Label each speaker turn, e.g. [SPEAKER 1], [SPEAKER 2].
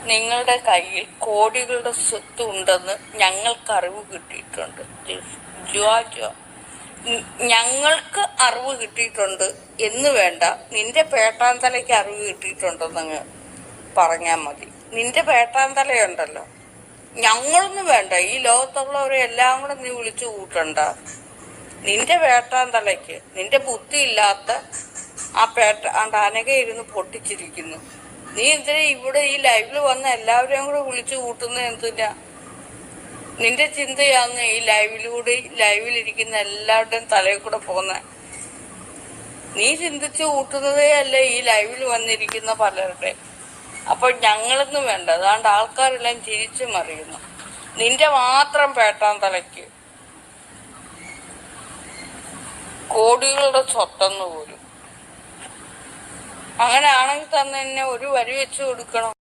[SPEAKER 1] നിങ്ങളുടെ കയ്യിൽ കോടികളുടെ സ്വത്ത് ഉണ്ടെന്ന് ഞങ്ങൾക്ക് അറിവ് കിട്ടിയിട്ടുണ്ട്. ഞങ്ങൾക്ക് അറിവ് കിട്ടിയിട്ടുണ്ട് എന്ന് വേണ്ട, നിന്റെ പേട്ടാന്തലയ്ക്ക് അറിവ് കിട്ടിയിട്ടുണ്ടെന്നങ്ങ് പറഞ്ഞാൽ മതി. നിന്റെ പേട്ടാന്തലയുണ്ടല്ലോ, ഞങ്ങളൊന്നും വേണ്ട, ഈ ലോകത്തുള്ളവരെ എല്ലാം കൂടെ നീ വിളിച്ചു കൂട്ടണ്ട. നിന്റെ പേട്ടാന്തലയ്ക്ക്, നിന്റെ ബുദ്ധി ഇല്ലാത്ത ആ അനക ഇരുന്ന് പൊട്ടിച്ചിരിക്കുന്നു. നീ എന്തിനാ ഇവിടെ ഈ ലൈവിൽ വന്ന എല്ലാവരെയും കൂടെ വിളിച്ചു കൂട്ടുന്നത്? എന്തിനാ? നിന്റെ ചിന്തയാന്ന് ഈ ലൈവിലിരിക്കുന്ന എല്ലാവരുടെയും തലയിൽ കൂടെ പോകുന്ന. നീ ചിന്തിച്ച് കൂട്ടുന്നതേ അല്ല ഈ ലൈവിൽ വന്നിരിക്കുന്ന പലരുടെ. അപ്പോൾ ഞങ്ങളൊന്നും വേണ്ട. അതുകൊണ്ട് ആൾക്കാരെല്ലാം ചിരിച്ചു മറിയുന്നു. നിന്റെ മാത്രം പേട്ടാൻ തലയ്ക്ക് കോടികളുടെ സ്വത്തെന്ന് പോലും. അങ്ങനെ ആണെങ്കിൽ തന്നെ ഒരു വരി വെച്ച് കൊടുക്കണം.